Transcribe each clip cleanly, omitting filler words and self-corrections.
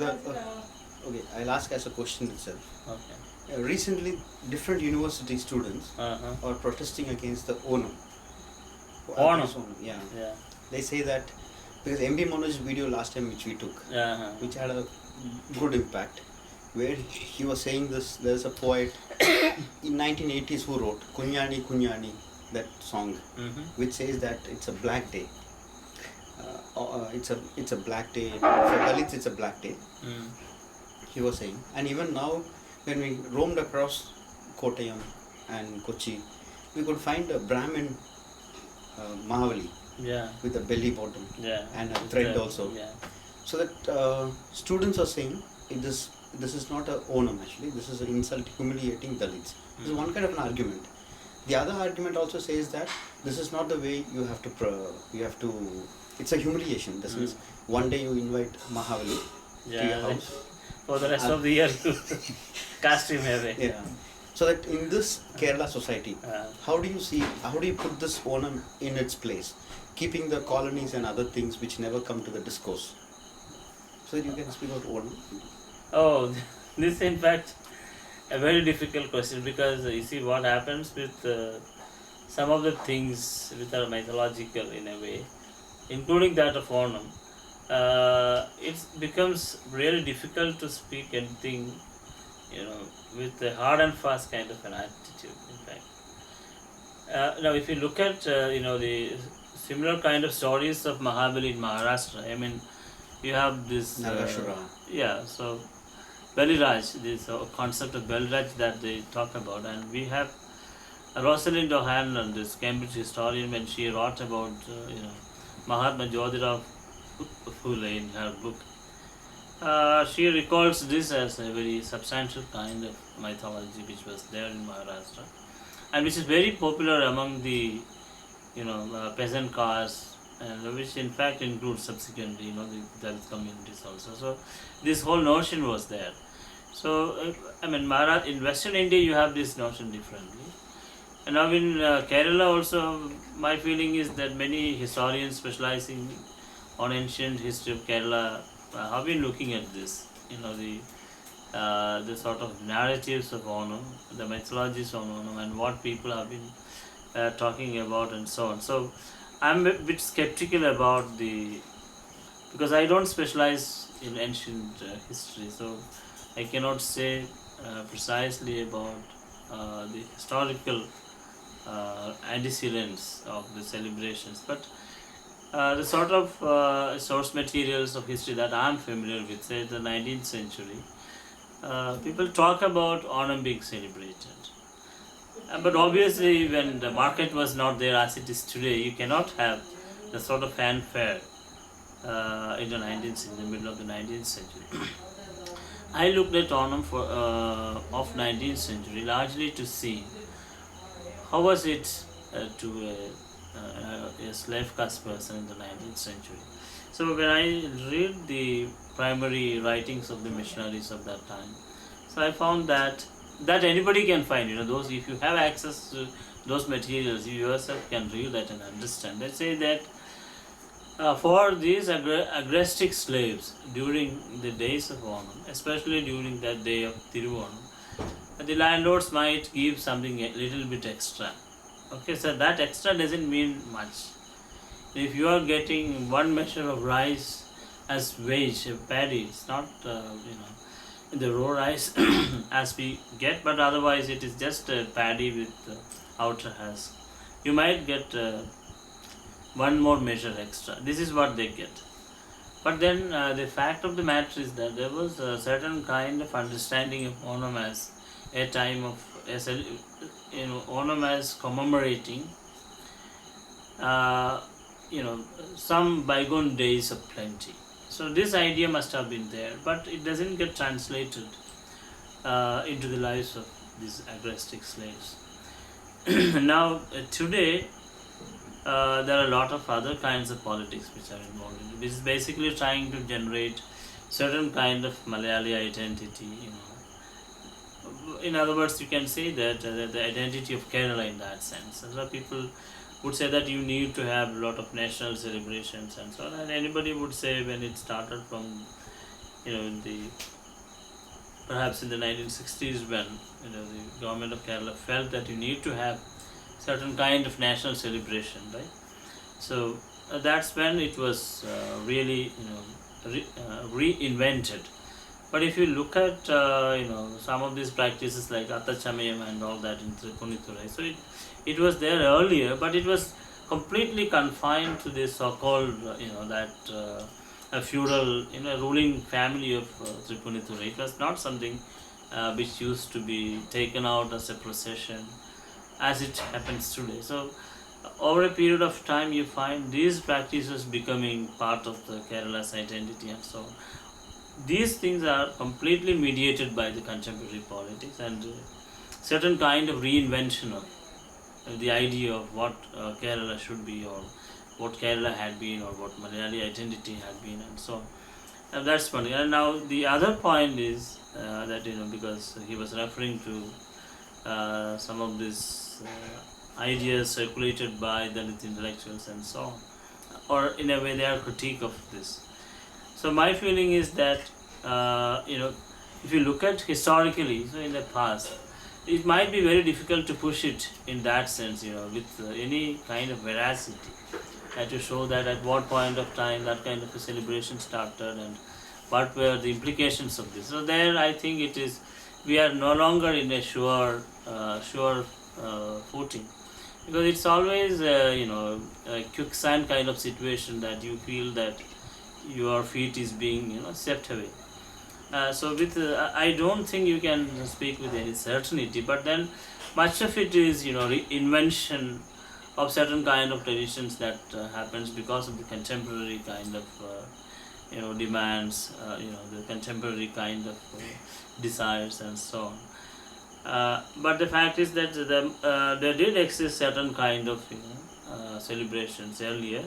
Okay, I'll ask as a question itself. Okay. Recently, different university students Uh-huh. are protesting against the Onam. Onam. Against Onam, yeah. Yeah. They say that because MB Manoj's video last time which we took, Uh-huh. which had a good impact, where he was saying this. There's a poet in 1980s who wrote Kunyani Kunyani, that song, which says that it's a black day. It's a black day for Dalits. It's a black day. He was saying, and even now, when we roamed across Kottayam and Kochi, we could find a Brahmin Mahabali with a belly bottom and a thread also. Yeah. So that students are saying this is not a Onam actually. This is an insult, humiliating Dalits. This is one kind of an argument. The other argument also says that this is not the way you have to. It's a humiliation. This means one day you invite Mahabali to your house. For the rest of the year, you cast him away. Yeah. So that in this Kerala society, how do you put this Onam in its place, keeping the colonies and other things which never come to the discourse? So that you can speak about Onam. Oh, this is in fact a very difficult question, because you see what happens with some of the things which are mythological in a way, including that of Onam. It becomes really difficult to speak anything, with a hard and fast kind of an attitude, in fact. Now, if you look at, the similar kind of stories of Mahabali in Maharashtra, I mean, you have this... so Baliraj, this concept of Baliraj that they talk about, and we have Rosalind O'Hanlon, this Cambridge historian, when she wrote about, Mahatma Jyotirao Phule in her book. She recalls this as a very substantial kind of mythology which was there in Maharashtra, and which is very popular among the peasant caste, and which in fact includes subsequently the Dalit communities also. So this whole notion was there. So I mean, in Western India you have this notion differently, and now in Kerala also, my feeling is that many historians specializing on ancient history of Kerala have been looking at this, the sort of narratives of Onam, the mythologies of Onam, and what people have been talking about, and so on. So I'm a bit skeptical about because I don't specialize in ancient history, so I cannot say precisely about the historical antecedents of the celebrations, but the sort of source materials of history that I'm familiar with, say the 19th century, people talk about Onam being celebrated. But obviously, when the market was not there as it is today, you cannot have the sort of fanfare in the middle of the 19th century. I looked at Onam of 19th century largely to see how was it to a slave caste person in the 19th century. So when I read the primary writings of the missionaries of that time, so I found that anybody can find, those, if you have access to those materials, you yourself can read that and understand. They say that for these agrestic slaves during the days of Onam, especially during that day of Tiruvonam, the landlords might give something a little bit extra. Okay, so that extra doesn't mean much. If you are getting one measure of rice as wage, paddy, it's not, the raw rice as we get, but otherwise it is just paddy with outer husk. You might get one more measure extra. This is what they get. But then the fact of the matter is that there was a certain kind of understanding of Onam as a time of, Onam as commemorating, some bygone days of plenty. So this idea must have been there, but it doesn't get translated into the lives of these agrestic slaves. Now, today, there are a lot of other kinds of politics which are involved in it, which is basically trying to generate certain kind of Malayali identity. In other words, you can say that the identity of Kerala in that sense. A lot of people would say that you need to have a lot of national celebrations and so on, and anybody would say when it started from in the perhaps in the 1960s, when the government of Kerala felt that you need to have certain kind of national celebration, right? So that's when it was really reinvented. But if you look at some of these practices like Attachamayam and all that in Tripuniturai, so it was there earlier, but it was completely confined to this so-called a feudal ruling family of Tripuniturai. It was not something which used to be taken out as a procession as it happens today. So over a period of time you find these practices becoming part of the Kerala's identity and so on. These things are completely mediated by the contemporary politics and certain kind of reinvention of the idea of what Kerala should be, or what Kerala had been, or what Malayali identity had been, and so on. And that's one. And now the other point is that because he was referring to some of these ideas circulated by Dalit intellectuals and so on, or in a way they are critique of this. So my feeling is that if you look at historically, so in the past, it might be very difficult to push it in that sense, with any kind of veracity, and to show that at what point of time that kind of a celebration started and what were the implications of this. So there, I think we are no longer in a sure footing, because it's always a quicksand kind of situation that you feel that your feet is being swept away. So with I don't think you can speak with any certainty, but then much of it is invention of certain kind of traditions that happens because of the contemporary kind of demands, the contemporary kind of desires and so on. But the fact is that there did exist certain kind of celebrations earlier.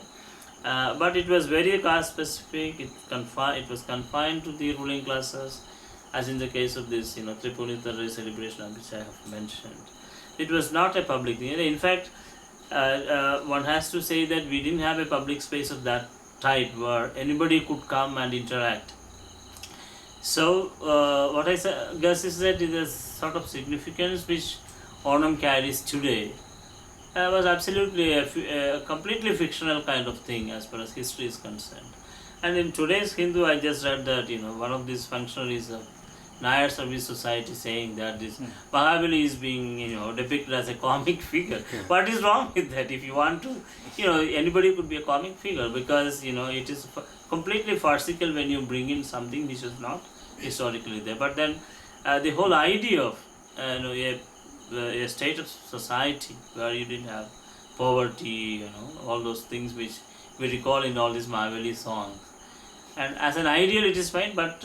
But it was very caste specific. It was confined to the ruling classes, as in the case of this Tripunithara celebration which I have mentioned. It was not a public thing. In fact, one has to say that we didn't have a public space of that type where anybody could come and interact. So what I guess is that the sort of significance which Onam carries today was absolutely a completely fictional kind of thing as far as history is concerned. And in today's Hindu, I just read that one of these functionaries of Nayar Service Society saying that this Mahabali is being depicted as a comic figure. What is wrong with that? If you want to, anybody could be a comic figure, because it is completely farcical when you bring in something which is not historically there. But then the whole idea of a state of society where you didn't have poverty, all those things which we recall in all these Mahabali songs. And as an ideal it is fine, but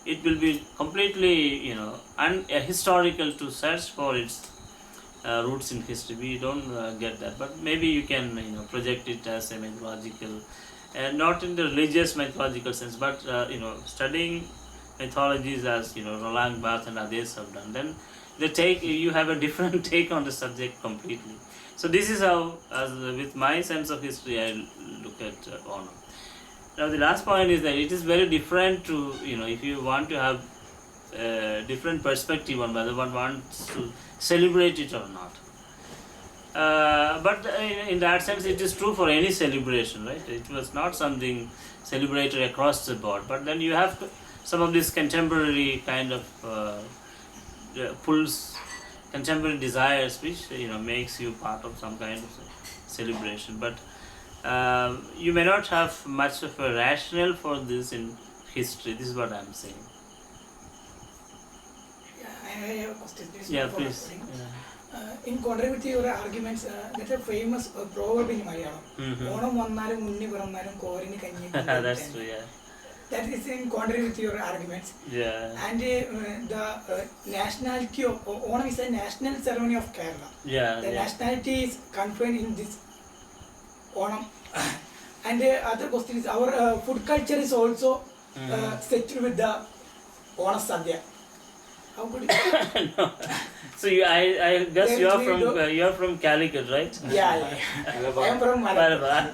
it will be completely, historical to search for its roots in history. We don't get that, but maybe you can, project it as a mythological, not in the religious mythological sense, but studying mythologies as Roland Barthes and others have done. Then you have a different take on the subject completely. So this is how, as with my sense of history, I look at Onam. Now the last point is that it is very different to, if you want to have a different perspective on whether one wants to celebrate it or not. But in that sense, it is true for any celebration, right? It was not something celebrated across the board. But then you have some of this contemporary kind of pulls, contemporary desires, which makes you part of some kind of celebration. But you may not have much of a rationale for this in history. This is what I am saying. Yeah, I have a question. Yeah, please. In contrary to your arguments, there's a famous proverb in Malayalam. Onam vannarum unni pirannarum korini kanyi. That's true, yeah. That is in contrary with your arguments. Yeah. And the nationality of Onam is a national ceremony of Kerala. Yeah. The nationality is confined in this Onam. And the other question is our food culture is also set with the Onam Sadhya. How could it? No. So I guess you are from Calicut, right? Yeah. I am from Mahabali.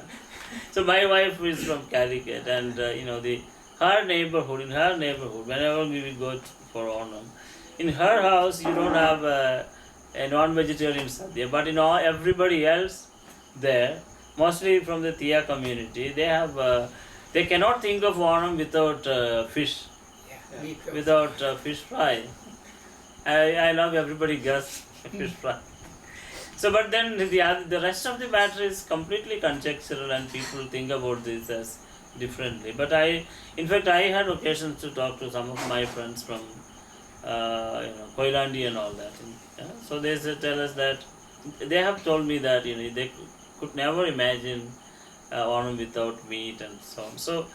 So my wife is from Calicut, and the in her neighborhood, whenever we will go for Onam, in her house you don't have a non-vegetarian sadhya, but in all everybody else there, mostly from the Tia community, they cannot think of Onam without fish, without fish fry. I love everybody gets fish fry. So, but then the rest of the matter is completely conjectural, and people think about this as differently. But in fact, I had occasions to talk to some of my friends from, Koilandi and all that. So they tell us that they have told me that they could never imagine Onam without meat and so on. So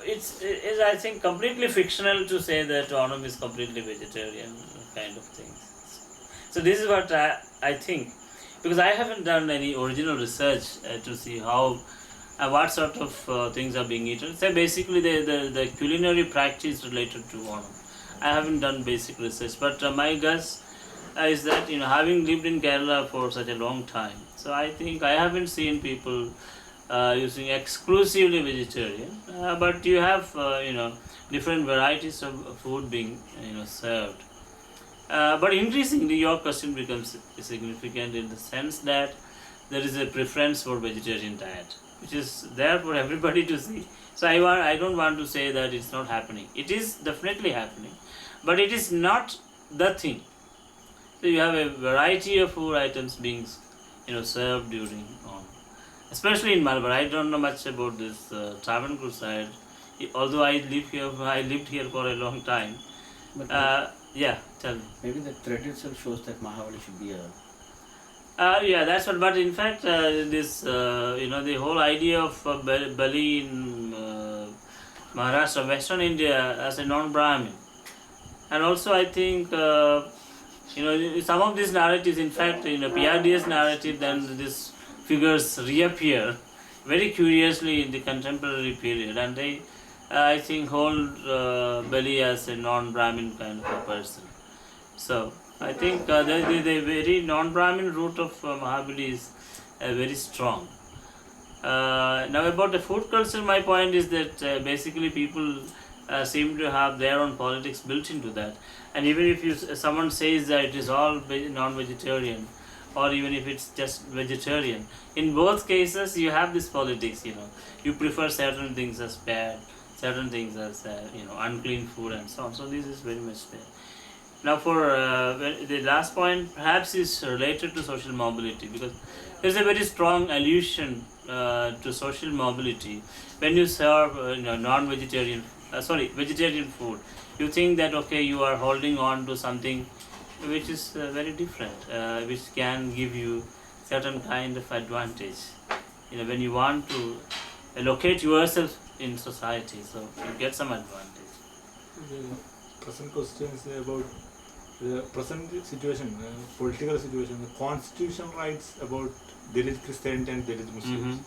it's I think completely fictional to say that Onam is completely vegetarian kind of thing. So this is what I think, because I haven't done any original research to see how what sort of things are being eaten. So basically the culinary practice related to Onam. I haven't done basic research, but my guess is that having lived in Kerala for such a long time, so I think I haven't seen people using exclusively vegetarian, but you have different varieties of food being served. But increasingly, your question becomes significant in the sense that there is a preference for vegetarian diet, which is there for everybody to see. So I don't want to say that it's not happening. It is definitely happening, but it is not the thing. So you have a variety of food items being served during especially in Malabar. I don't know much about this Travancore side, although I lived here for a long time. But yeah, tell me. maybe the thread itself shows that Mahabali should be a. Yeah, that's what. But in fact, this the whole idea of Bali in Maharashtra, Western India, as a non-Brahmin, and also I think some of these narratives. In fact, in a PRDS narrative, then these figures reappear very curiously in the contemporary period, and they, I think, hold Bali as a non-Brahmin kind of a person. So I think the very non-Brahmin root of Mahabali is very strong. Now about the food culture, my point is that basically people seem to have their own politics built into that. And even if someone says that it is all non-vegetarian, or even if it's just vegetarian, in both cases you have this politics. You prefer certain things as bad, certain things as unclean food and so on. So this is very much there. Now for the last point perhaps is related to social mobility, because there's a very strong allusion to social mobility when you serve vegetarian food. You think that okay, you are holding on to something which is very different, which can give you certain kind of advantage when you want to locate yourself in society, so you get some advantage. The present question is about the present situation, political situation. The constitution writes about Dalit Christianity and Dalit Muslims.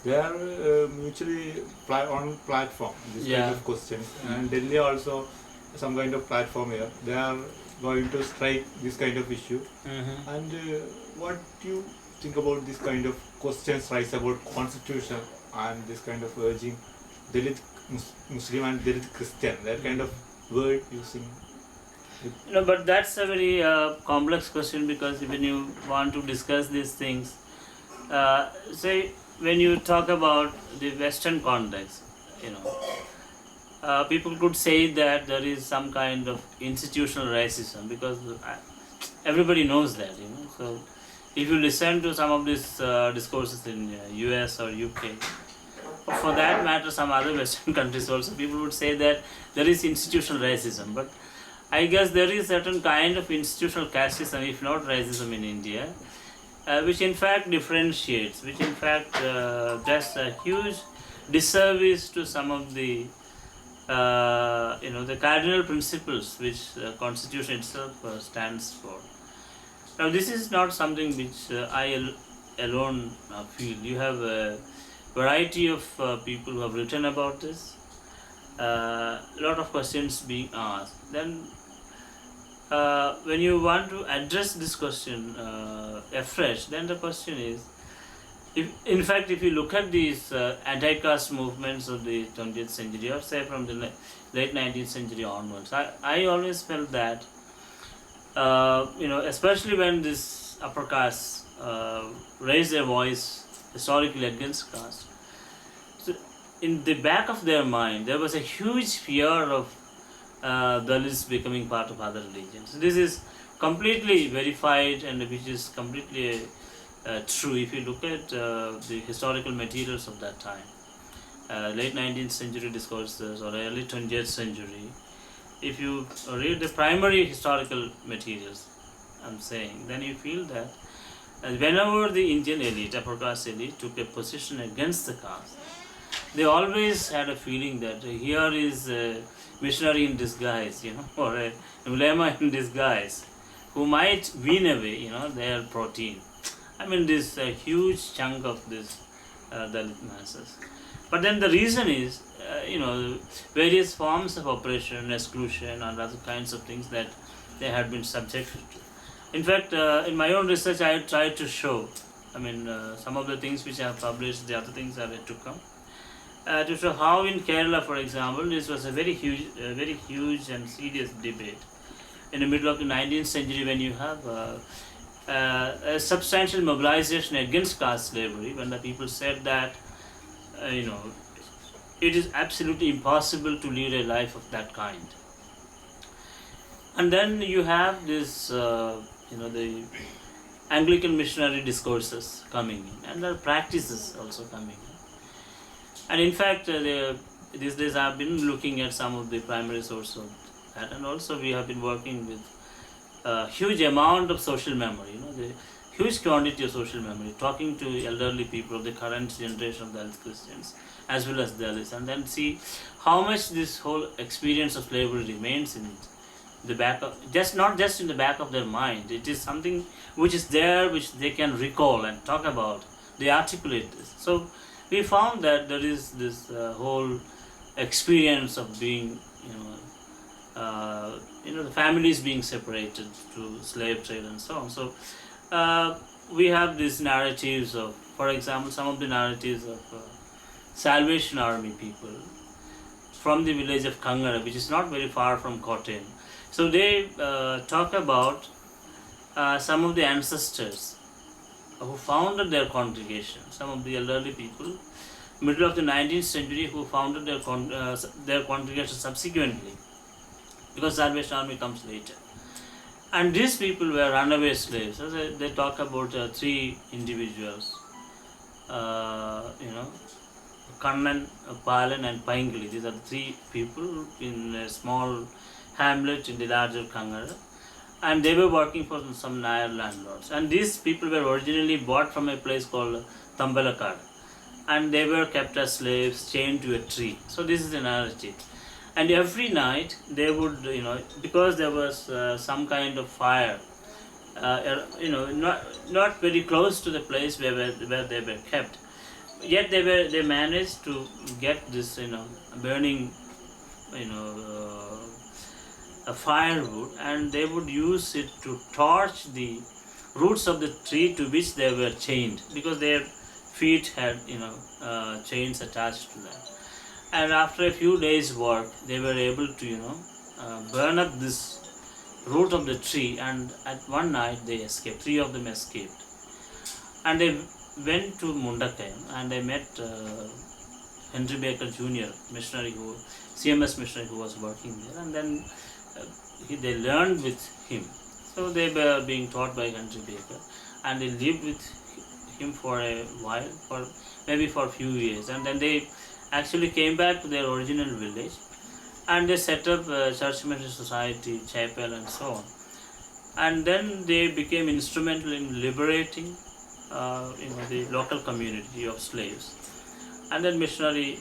They are mutually on platform, this kind of questions. And Delhi also some kind of platform here. They are going to strike this kind of issue. And what do you think about this kind of questions raised about constitution and this kind of urging Dalit Muslim and Dalit Christian, that kind of word using? No, but that's a very complex question, because when you want to discuss these things, say when you talk about the Western context, people could say that there is some kind of institutional racism, because everybody knows that, So if you listen to some of these discourses in US or UK, or for that matter some other Western countries also, people would say that there is institutional racism. But I guess there is certain kind of institutional casteism, if not racism, in India, which in fact differentiates, which in fact does a huge disservice to some of the the cardinal principles which the Constitution itself stands for. Now this is not something which I alone feel. You have a variety of people who have written about this, a lot of questions being asked. Then when you want to address this question afresh, then the question is, In fact, if you look at these anti-caste movements of the 20th century, or say from the late 19th century onwards, I always felt that, especially when this upper caste raised their voice historically against caste, so in the back of their mind, there was a huge fear of Dalits becoming part of other religions. This is completely verified and which is completely true if you look at the historical materials of that time. Late 19th century discourses or early 20th century, if you read the primary historical materials, I'm saying, then you feel that whenever the Indian elite, upper caste elite, took a position against the caste, they always had a feeling that here is a missionary in disguise, or a ulama in disguise, who might wean away, their protein. I mean, this huge chunk of this Dalit masses. But then the reason is, various forms of oppression, exclusion, and other kinds of things that they had been subjected to. In fact, in my own research, I tried to show, some of the things which I have published, the other things are yet to come, to show how in Kerala, for example, this was a very huge and serious debate in the middle of the 19th century, when you have a substantial mobilization against caste slavery, when the people said that it is absolutely impossible to lead a life of that kind. And then you have this the Anglican missionary discourses coming in, and the practices also coming in. And in fact, these days I have been looking at some of the primary sources of that, and also we have been working with a huge amount of social memory, the huge quantity of social memory, talking to elderly people of the current generation of Dalit Christians as well as Dalits, and then see how much this whole experience of slavery remains in the back of, not just in the back of their mind. It is something which is there, which they can recall and talk about. They articulate this. So we found that there is this whole experience of being, the families being separated through slave trade and so on. So we have these narratives of, for example, some of the narratives of Salvation Army people from the village of Kangara, which is not very far from Kottayam. So they talk about some of the ancestors who founded their congregation, some of the elderly people, middle of the 19th century, who founded their congregation subsequently, because Salvation Army comes later. And these people were runaway slaves. So they talk about three individuals, Kannan, Palan and Paingli. These are the three people in a small hamlet in the larger Kangara. And they were working for some Nair landlords. And these people were originally bought from a place called Tambalakad. And they were kept as slaves, chained to a tree. So this is the narrative. And every night they would, because there was some kind of fire, not very close to the place where they were kept. Yet they managed to get this, burning, a firewood, and they would use it to torch the roots of the tree to which they were chained, because their feet had, chains attached to them. And after a few days' work, they were able to, burn up this root of the tree, and at one night they escaped. Three of them escaped. And they went to Mundakayam, and they met Henry Baker Jr., CMS missionary who was working there, and then they learned with him. So they were being taught by Henry Baker, and they lived with him for a while, maybe for a few years, and then they actually came back to their original village, and they set up a church mission society, chapel, and so on. And then they became instrumental in liberating the local community of slaves. And then missionary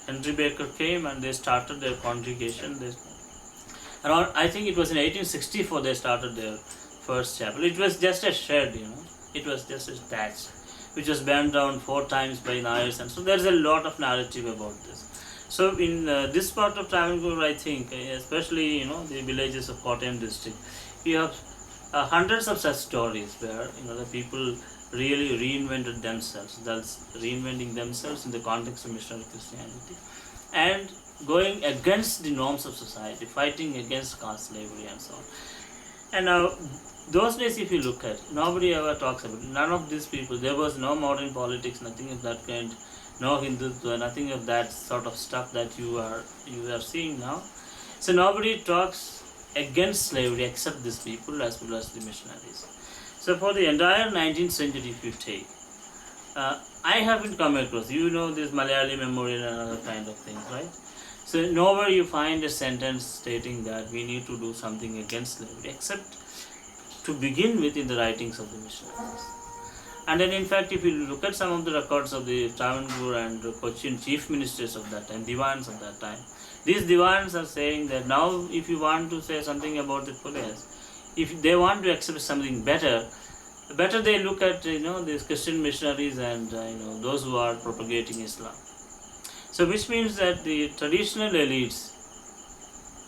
Henry Baker came, and they started their congregation. I think it was in 1864 they started their first chapel. It was just a shed, it was just a thatch, which was burned down 4 times by Nayars, and so there's a lot of narrative about this. So in this part of Travancore, I think, especially the villages of Kottayam district, we have hundreds of such stories where the people really reinvented themselves, thus reinventing themselves in the context of missionary Christianity, and going against the norms of society, fighting against caste slavery and so on. And now, those days, if you look at, nobody ever talks about it. None of these people. There was no modern politics, nothing of that kind, no Hindutva, nothing of that sort of stuff that you are seeing now. So nobody talks against slavery except these people as well as the missionaries. So for the entire 19th century, if you take, I haven't come across, this Malayali memorial and other kind of things, right? So nowhere you find a sentence stating that we need to do something against slavery, except to begin with in the writings of the missionaries. And then in fact, if you look at some of the records of the Travancore and Cochin chief ministers of that time, divans of that time, these divans are saying that now if you want to say something about the police, if they want to accept something better they look at these Christian missionaries and those who are propagating Islam. So which means that the traditional elites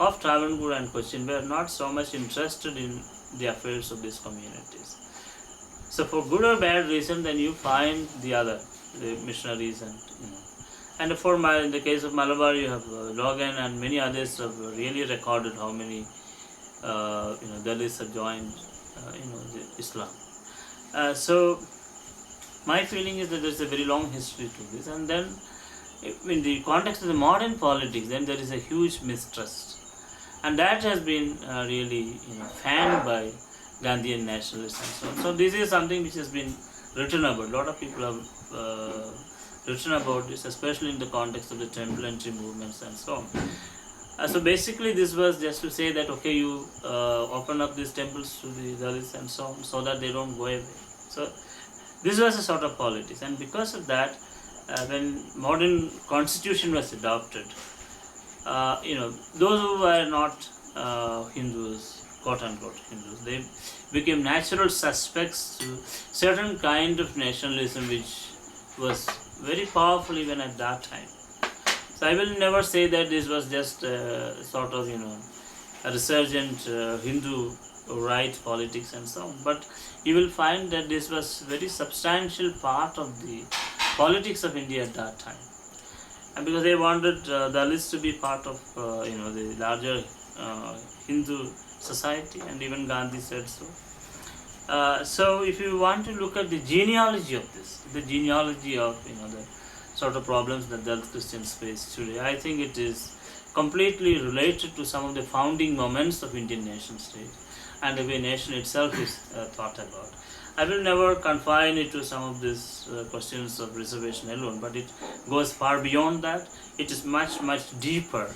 of Travancore and Cochin were not so much interested in the affairs of these communities. So for good or bad reason, then you find the missionaries and in the case of Malabar, you have Logan and many others have really recorded how many Dalits have joined the Islam. So my feeling is that there is a very long history to this, and then in the context of the modern politics, then there is a huge mistrust, and that has been really fanned by Gandhian nationalists and so on. So this is something which has been written about. A lot of people have written about this, especially in the context of the temple entry movements and so on. So basically this was just to say that okay, you open up these temples to the Dalits and so on, so that they don't go away. So this was a sort of politics, and because of that, when modern constitution was adopted, those who were not Hindus, quote unquote Hindus, they became natural suspects to certain kind of nationalism which was very powerful even at that time. So I will never say that this was just sort of a resurgent Hindu right politics and so on, but you will find that this was very substantial part of the politics of India at that time, and because they wanted Dalits to be part of the larger Hindu society, and even Gandhi said so. So if you want to look at the genealogy of this, the genealogy of the sort of problems that Dalit Christians face today, I think it is completely related to some of the founding moments of Indian nation state and the way nation itself is thought about. I will never confine it to some of these questions of reservation alone, but it goes far beyond that. It is much, much deeper.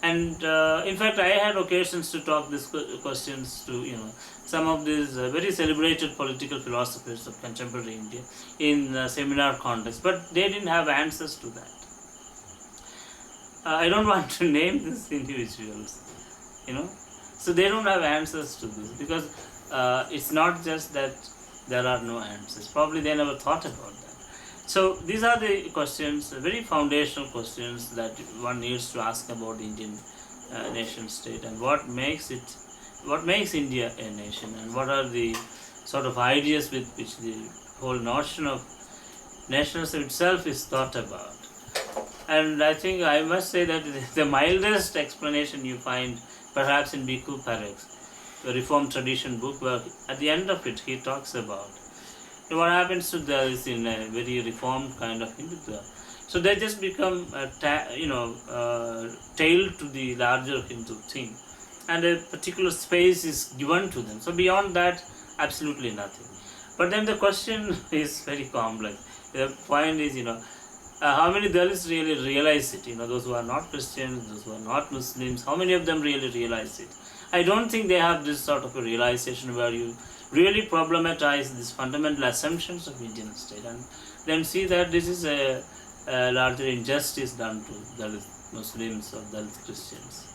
And in fact, I had occasions to talk these questions to some of these very celebrated political philosophers of contemporary India in seminar context, but they didn't have answers to that. I don't want to name these individuals, so they don't have answers to this, because it's not just that there are no answers. Probably they never thought about that. So these are the questions, very foundational questions that one needs to ask about the Indian nation state, and what makes India a nation, and what are the sort of ideas with which the whole notion of nationalism itself is thought about. And I think I must say that the mildest explanation you find perhaps in Bhikkhu Parekh's the Reformed Tradition book, where at the end of it he talks about what happens to Dalits in a very reformed kind of Hindutva. So they just become tailed to the larger Hindu thing, and a particular space is given to them. So beyond that, absolutely nothing. But then the question is very complex. The point is, how many Dalits really realize it? Those who are not Christians, those who are not Muslims, how many of them really realize it? I don't think they have this sort of a realization where you really problematize these fundamental assumptions of Indian state and then see that this is a larger injustice done to Dalit Muslims or Dalit Christians.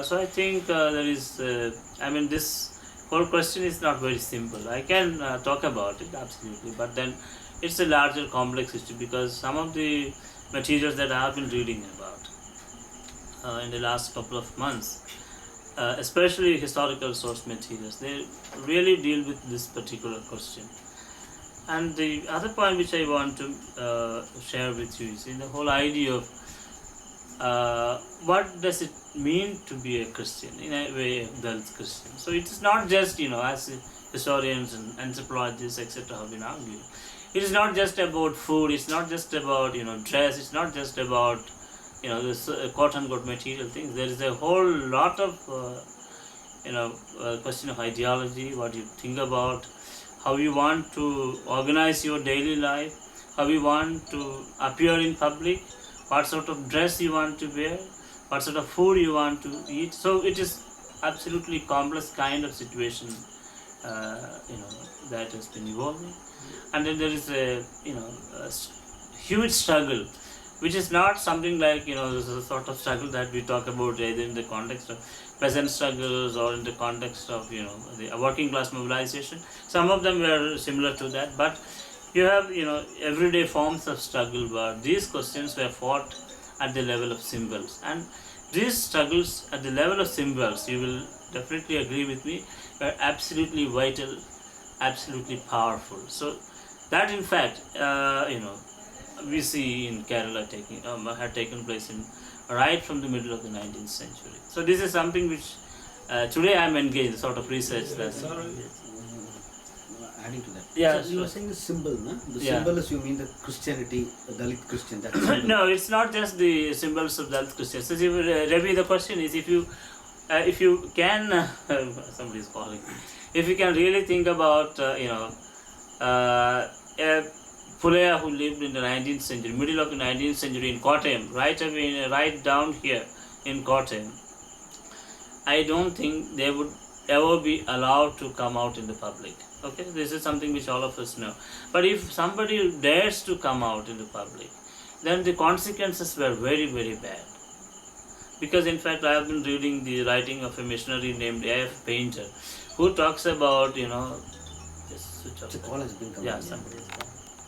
So I think there is, this whole question is not very simple. I can talk about it, absolutely, but then it's a larger complex issue, because some of the materials that I have been reading about in the last couple of months, especially historical source materials, they really deal with this particular question. And the other point which I want to share with you is in the whole idea of what does it mean to be a Christian, in a way, Dalit Christian. So it is not just, as historians and anthropologists, etc., have been arguing. It is not just about food, it's not just about, dress, it's not just about, this quote-unquote material things. There is a whole lot of, question of ideology, what you think about, how you want to organize your daily life, how you want to appear in public, what sort of dress you want to wear, what sort of food you want to eat. So it is absolutely complex kind of situation, that has been evolving. And then there is a huge struggle, which is not something like the sort of struggle that we talk about either in the context of peasant struggles or in the context of the working class mobilization. Some of them were similar to that, but you have everyday forms of struggle, but these questions were fought at the level of symbols, and these struggles at the level of symbols, you will definitely agree with me, were absolutely vital, absolutely powerful. So that in fact we see in Kerala had taken place right from the middle of the 19th century. So this is something which today I am engaged in sort of research that. Adding to that. Yeah, so you were saying the symbol, no? The Yeah. symbol is, you mean the Christianity, Dalit Christian, that symbol. No, it's not just the symbols of Dalit Christians. So, Ravi, the question is if you can, somebody is calling, if you can really think about, a Pulaya who lived in the 19th century, middle of the 19th century in Kottayam, right down here in Kottayam, I don't think they would ever be allowed to come out in the public. Okay, this is something which all of us know. But if somebody dares to come out in the public, then the consequences were very, very bad. Because in fact, I have been reading the writing of a missionary named A.F. Painter, who talks about, just switch off. The call has been coming. Yeah, somebody is calling.